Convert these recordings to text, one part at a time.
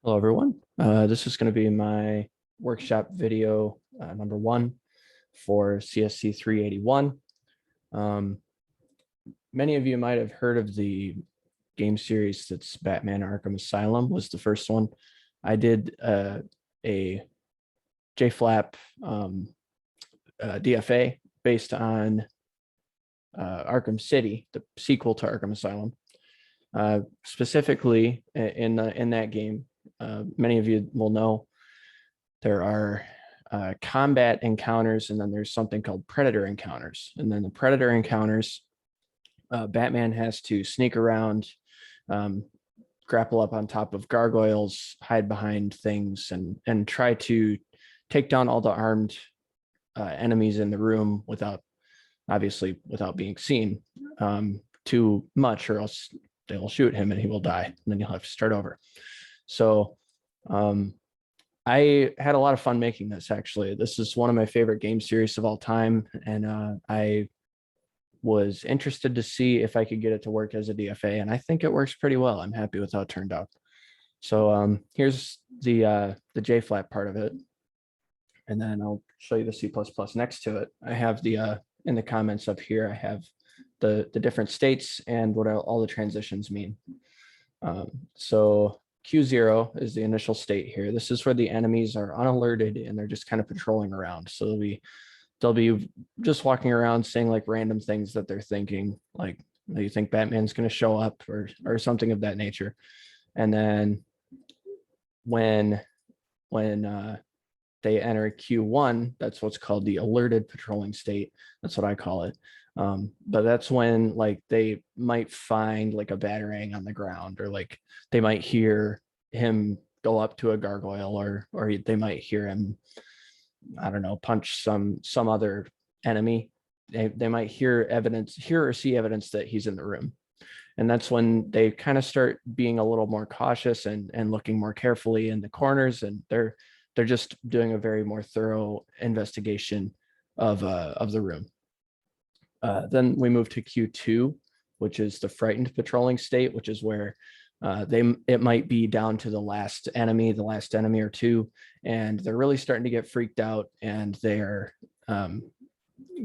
Hello, everyone. This is going to be my workshop video number one for CSC381. Many of you might have heard of the game series that's Batman Arkham Asylum was the first one. I did a JFlap DFA based on Arkham City, the sequel to Arkham Asylum. Specifically in that game, many of you will know there are combat encounters, and then there's something called predator encounters. And then the predator encounters, Batman has to sneak around, grapple up on top of gargoyles, hide behind things, and try to take down all the armed enemies in the room without being seen too much, or else they will shoot him and he will die, and then you'll have to start over. So I had a lot of fun making this. Actually, this is one of my favorite game series of all time, and I was interested to see if I could get it to work as a DFA, and I think it works pretty well. I'm happy with how it turned out. So here's the JFlap part of it, and then I'll show you the C++ next to it. I have the in the comments up here, I have the different states and what all the transitions mean. So Q0 is the initial state here. This is where the enemies are unalerted and they're just kind of patrolling around. So they'll be just walking around saying like random things that they're thinking, like you think Batman's going to show up or something of that nature. And then when they enter Q1, that's what's called the alerted patrolling state. That's what I call it. But that's when like they might find like a batarang on the ground, or like they might hear him go up to a gargoyle, or they might hear him, I don't know, punch some other enemy. They might hear or see evidence that he's in the room. And that's when they kind of start being a little more cautious and looking more carefully in the corners, and they're just doing a very more thorough investigation of the room. Then we move to Q2, which is the frightened patrolling state, which is where it might be down to the last enemy or two, and they're really starting to get freaked out, and they're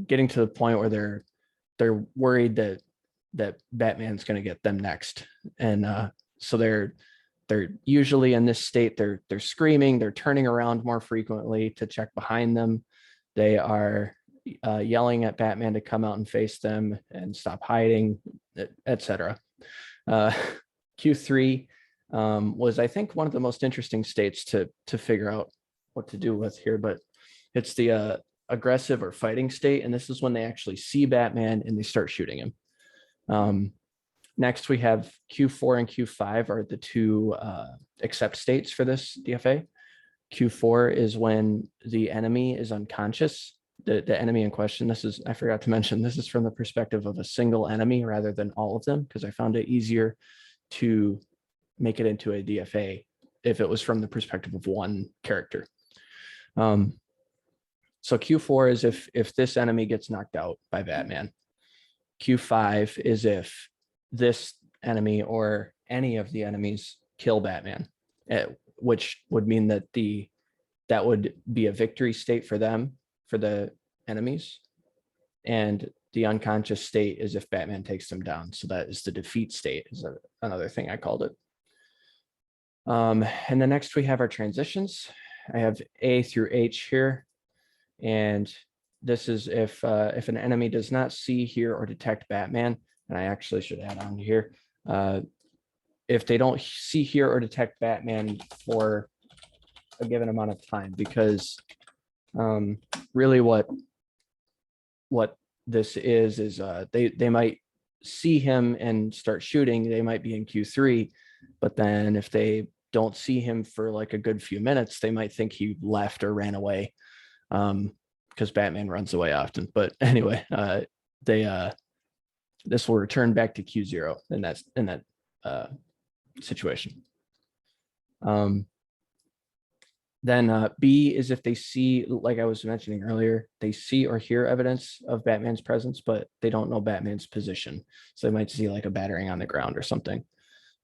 getting to the point where they're worried that Batman's going to get them next. And so they're usually in this state, they're screaming, they're turning around more frequently to check behind them. They are yelling at Batman to come out and face them and stop hiding, etc. Q3 was, I think, one of the most interesting states to figure out what to do with here, but it's the aggressive or fighting state, and this is when they actually see Batman and they start shooting him. Next, we have Q4 and Q5 are the two accept states for this DFA. Q4 is when the enemy is unconscious. The enemy in question, I forgot to mention, this is from the perspective of a single enemy rather than all of them, because I found it easier to make it into a DFA if it was from the perspective of one character. So Q4 is if this enemy gets knocked out by Batman. Q5 is if this enemy or any of the enemies kill Batman, which would mean that that would be a victory state for them, for the enemies. And the unconscious state is if Batman takes them down. So that is the defeat state, is another thing I called it. And then next we have our transitions. I have A through H here. And this is if an enemy does not see, hear, or detect Batman. And I actually should add on here, if they don't see, hear, or detect Batman for a given amount of time, because really what this is they might see him and start shooting. They might be in Q3, but then if they don't see him for like a good few minutes, they might think he left or ran away, because Batman runs away often. But anyway, this will return back to Q0 in that situation. Then B is if they see, like I was mentioning earlier, they see or hear evidence of Batman's presence, but they don't know Batman's position. So they might see like a batarang on the ground or something.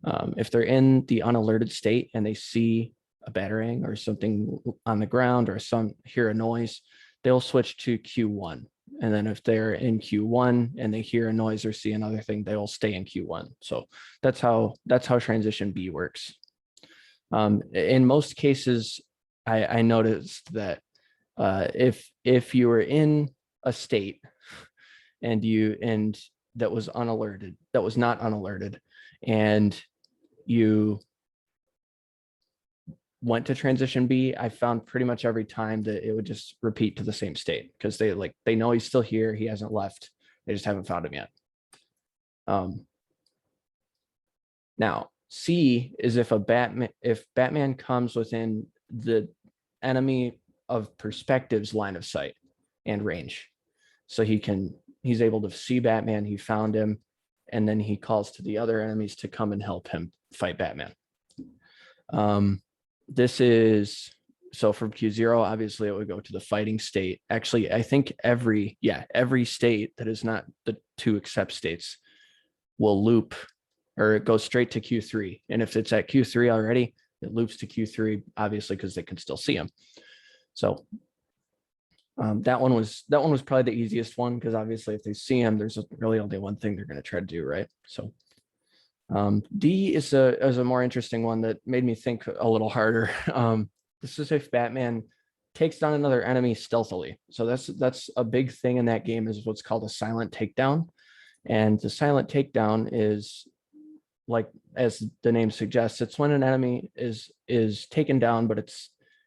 If they're in the unalerted state and they see a batarang or something on the ground or hear a noise, they'll switch to Q1. And then if they're in Q1 and they hear a noise or see another thing, they will stay in Q1. So that's how transition B works. In most cases, I noticed that if you were in a state and that was unalerted, that was not unalerted, and you went to transition B, I found pretty much every time that it would just repeat to the same state because they know he's still here, he hasn't left, they just haven't found him yet. Now C is if Batman comes within the enemy of perspective's line of sight and range, so he's able to see Batman, he found him, and then he calls to the other enemies to come and help him fight Batman. This is, so from Q0, obviously it would go to the fighting state. Actually, I think every state that is not the 2 except states will loop, or it goes straight to Q3. And if it's at Q3 already, it loops to Q3, obviously, because they can still see him. So that one was probably the easiest one, because obviously if they see him, there's really only one thing they're going to try to do, right? So D is a more interesting one that made me think a little harder. This is if Batman takes down another enemy stealthily. So that's a big thing in that game, is what's called a silent takedown. And the silent takedown is, like as the name suggests, it's when an enemy is taken down, but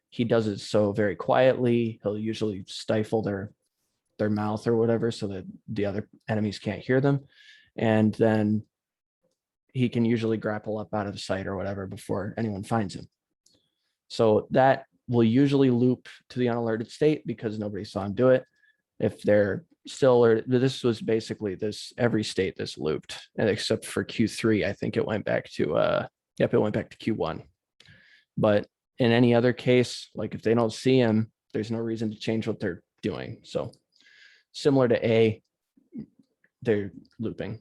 he does it so very quietly. He'll usually stifle their mouth or whatever so that the other enemies can't hear them. And then he can usually grapple up out of the sight or whatever before anyone finds him. So that will usually loop to the unalerted state because nobody saw him do it. If they're still alerted, this was basically every state this looped, and except for Q3, I think it went back to it went back to Q1. But in any other case, like if they don't see him, there's no reason to change what they're doing. So similar to A, they're looping.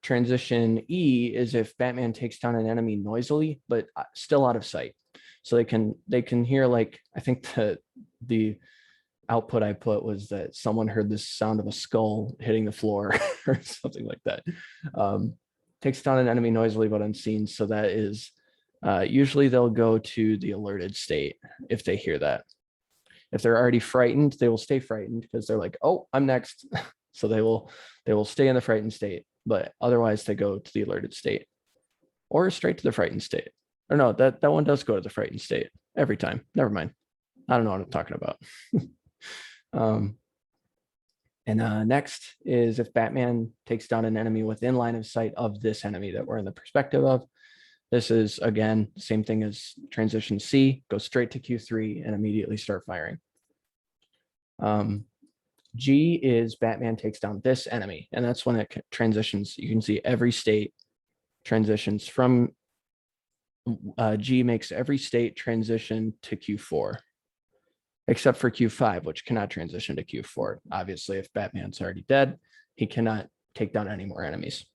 Transition E is if Batman takes down an enemy noisily, but still out of sight. So they can hear, like, I think the output I put was that someone heard this sound of a skull hitting the floor or something like that. Takes down an enemy noisily but unseen. So that is usually they'll go to the alerted state if they hear that. If they're already frightened, they will stay frightened because they're like, oh, I'm next. So they will stay in the frightened state, but otherwise they go to the alerted state or straight to the frightened state. Or no, that one does go to the frightened state every time. Never mind. I don't know what I'm talking about. Next is if Batman takes down an enemy within line of sight of this enemy that we're in the perspective of. This is, again, same thing as transition C, go straight to Q3 and immediately start firing. G is Batman takes down this enemy, and that's when it transitions. You can see every state transitions from G makes every state transition to Q4, except for Q5, which cannot transition to Q4. Obviously, if Batman's already dead, he cannot take down any more enemies.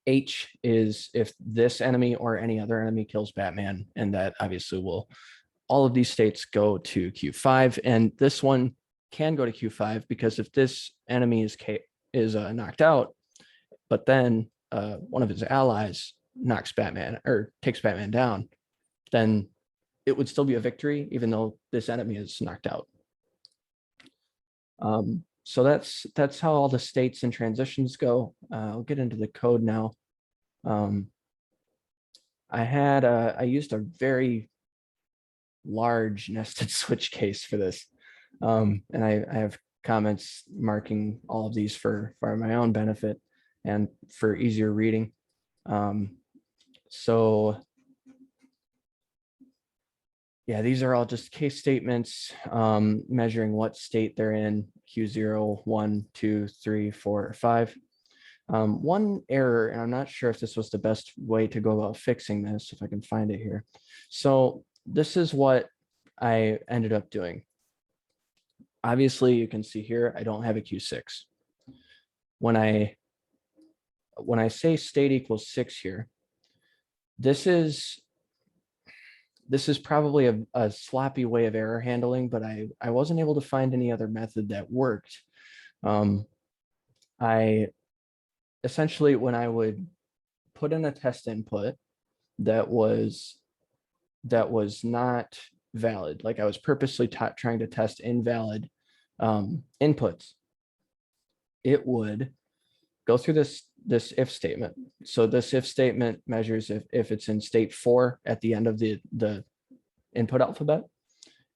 H is if this enemy or any other enemy kills Batman, and that obviously will, all of these states go to Q5, and this one can go to Q5 because if this enemy is knocked out, but then one of his allies knocks Batman or takes Batman down, then it would still be a victory even though this enemy is knocked out. So that's how all the states and transitions go. I'll get into the code now. I used a very large nested switch case for this. And I have comments marking all of these for my own benefit and for easier reading. So yeah, these are all just case statements measuring what state they're in, Q0, 1, 2, 3, 4, or 5. One error, and I'm not sure if this was the best way to go about fixing this, if I can find it here. So this is what I ended up doing. Obviously, you can see here, I don't have a Q6. when I say state equals 6 here, this is probably a sloppy way of error handling, but I wasn't able to find any other method that worked. I essentially, when I would put in a test input that was not valid, like I was purposely trying to test invalid inputs, it would go through this if statement. So this if statement measures if it's in state 4 at the end of the input alphabet,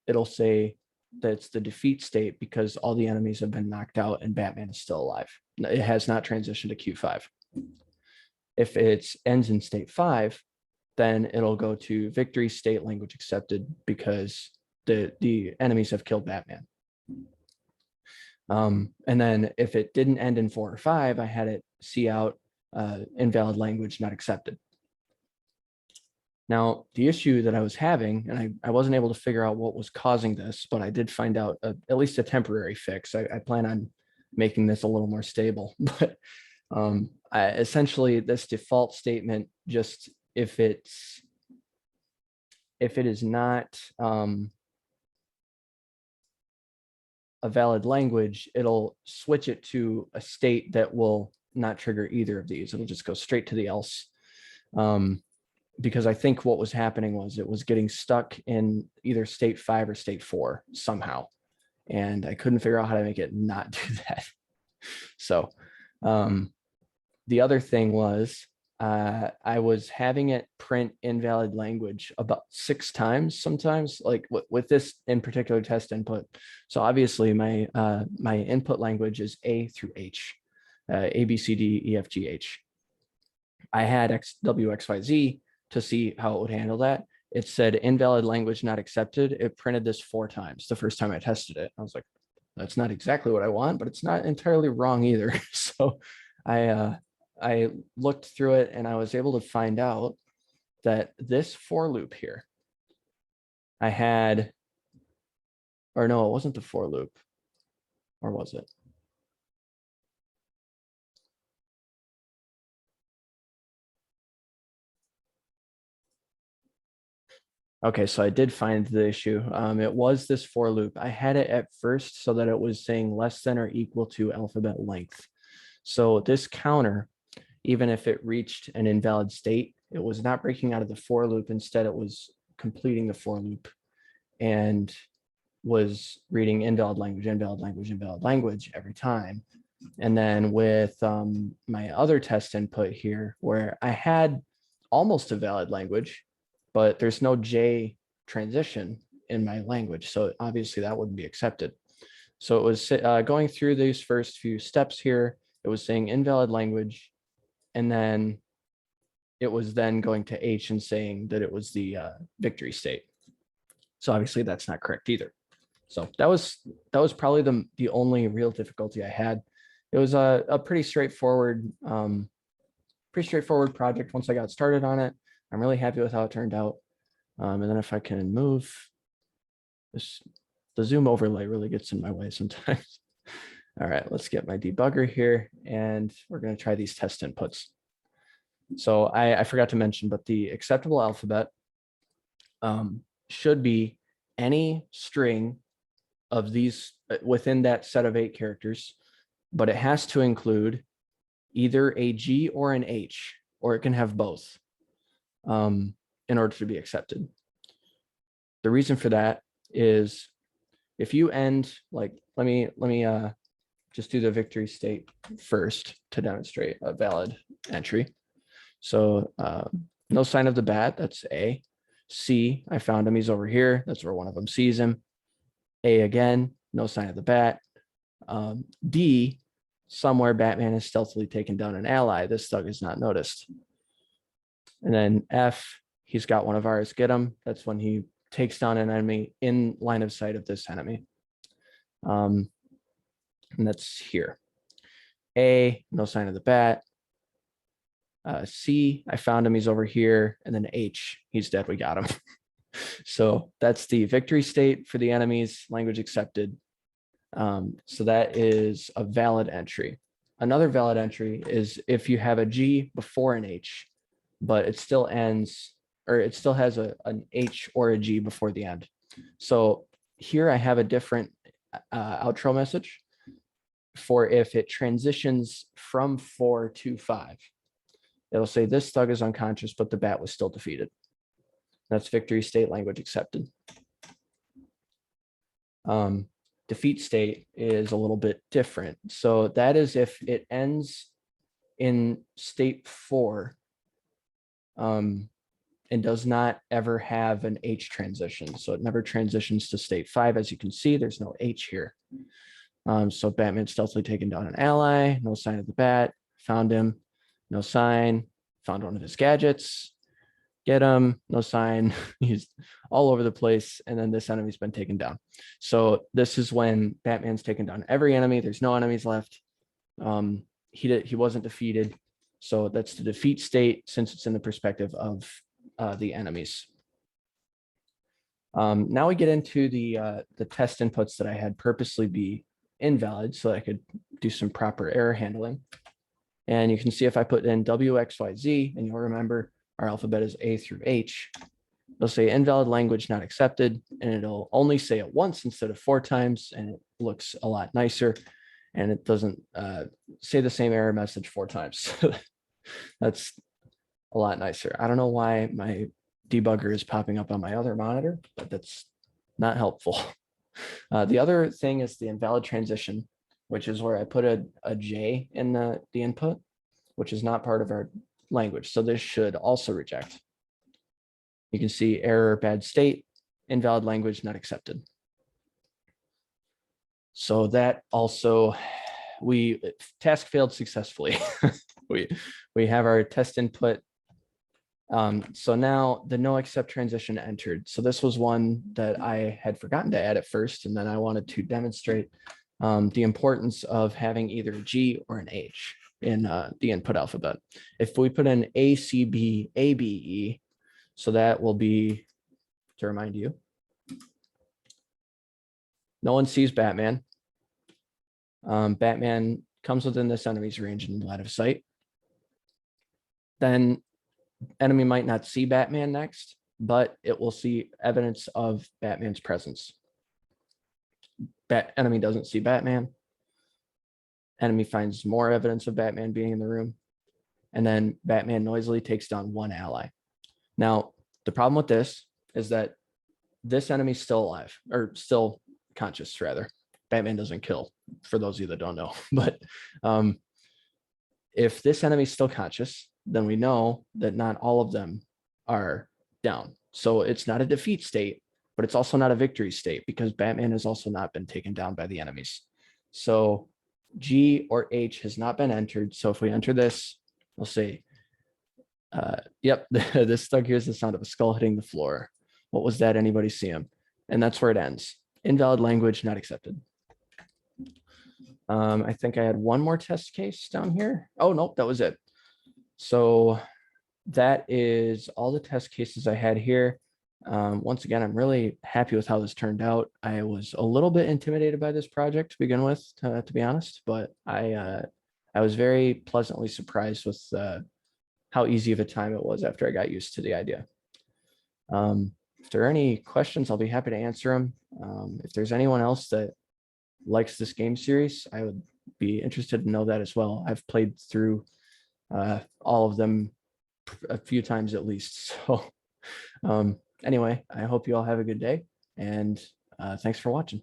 it'll say that it's the defeat state because all the enemies have been knocked out and Batman is still alive. It has not transitioned to Q5. If it ends in state 5, then it'll go to victory state language accepted because the enemies have killed Batman. And then if it didn't end in 4 or 5, I had it see out invalid language not accepted. Now, the issue that I was having, and I wasn't able to figure out what was causing this, but I did find out at least a temporary fix. I plan on making this a little more stable, but essentially this default statement, just if it is not a valid language, it'll switch it to a state that will not trigger either of these. It'll just go straight to the else. Because I think what was happening was it was getting stuck in either state 5 or state 4 somehow. And I couldn't figure out how to make it not do that. So the other thing was I was having it print invalid language about 6 times sometimes, like with this in particular test input. So obviously my input language is A through H, A, B, C, D, E, F, G, H. I had X, W, X, Y, Z to see how it would handle that. It said invalid language not accepted. It printed this 4 times the first time I tested it. I was like, that's not exactly what I want, but it's not entirely wrong either. So I looked through it and I was able to find out that this for loop here, I had, or no, it wasn't the for loop, or was it? Okay, so I did find the issue. It was this for loop. I had it at first so that it was saying less than or equal to alphabet length. So this counter, even if it reached an invalid state, it was not breaking out of the for loop. Instead, it was completing the for loop and was reading invalid language, invalid language, invalid language every time. And then with my other test input here, where I had almost a valid language, but there's no J transition in my language. So obviously that wouldn't be accepted. So it was going through these first few steps here. It was saying invalid language. And then it was then going to H and saying that it was the victory state. So obviously that's not correct either. So that was probably the only real difficulty I had. It was a pretty straightforward project once I got started on it. I'm really happy with how it turned out. And then if I can move this, the zoom overlay really gets in my way sometimes. All right, let's get my debugger here and we're going to try these test inputs. So I forgot to mention, but the acceptable alphabet should be any string of these within that set of 8 characters, but it has to include either a G or an H, or it can have both in order to be accepted. The reason for that is if you end, like, let me just do the victory state first to demonstrate a valid entry. So no sign of the bat, that's A. C, I found him, he's over here. That's where one of them sees him. A again, no sign of the bat. D, somewhere Batman has stealthily taken down an ally. This thug is not noticed. And then F, he's got one of ours, get him. That's when he takes down an enemy in line of sight of this enemy. And that's here. A, no sign of the bat. C, I found him, he's over here. And then H, he's dead, we got him. So that's the victory state for the enemies, language accepted. So that is a valid entry. another valid entry is if you have a G before an H, but it still ends, or it still has an H or a G before the end. So here I have a different outro message for if it transitions from 4 to 5. It'll say this thug is unconscious, but the bat was still defeated. That's victory state, language accepted. Defeat state is a little bit different. So that is if it ends in state 4 and does not ever have an H transition. So it never transitions to state 5. As you can see, there's no H here. So Batman stealthily taken down an ally, no sign of the bat, found him, no sign, found one of his gadgets, get him, no sign, he's all over the place, and then this enemy's been taken down. So this is when Batman's taken down every enemy, there's no enemies left. He wasn't defeated, so that's the defeat state since it's in the perspective of the enemies. Now we get into the test inputs that I had purposely be invalid so I could do some proper error handling. And you can see if I put in W, X, Y, Z, and you'll remember our alphabet is A through H, it'll say invalid language not accepted, and it'll only say it once instead of 4 times, and it looks a lot nicer, and it doesn't say the same error message 4 times. That's a lot nicer. I don't know why my debugger is popping up on my other monitor, but that's not helpful. The other thing is the invalid transition, which is where I put a J in the input, which is not part of our language. So this should also reject. You can see error, bad state, invalid language not accepted. So that also, task failed successfully. we have our test input. So now the no accept transition entered. So this was one that I had forgotten to add at first, and then I wanted to demonstrate the importance of having either a G or an H in the input alphabet. If we put in A, C, B, A, B, E, so that will be, to remind you, no one sees Batman. Batman comes within this enemy's range and line of sight. Then enemy might not see Batman next, but it will see evidence of Batman's presence. Enemy doesn't see Batman. Enemy finds more evidence of Batman being in the room. And then Batman noisily takes down one ally. Now, the problem with this is that this enemy's still alive, or still conscious, rather. Batman doesn't kill, for those of you that don't know. But if this enemy's still conscious, then we know that not all of them are down. So it's not a defeat state, but it's also not a victory state because Batman has also not been taken down by the enemies. So G or H has not been entered. So if we enter this, we'll say, yep, this thug hears the sound of a skull hitting the floor. What was that? Anybody see him? And that's where it ends. Invalid language not accepted. I think I had one more test case down here. Oh, nope, that was it. So that is all the test cases I had here. Once again, I'm really happy with how this turned out. I was a little bit intimidated by this project to begin with, to be honest, but I was very pleasantly surprised with how easy of a time it was after I got used to the idea. If there are any questions, I'll be happy to answer them. If there's anyone else that likes this game series, I would be interested to know that as well. I've played through all of them a few times at least. So anyway, I hope you all have a good day, and thanks for watching.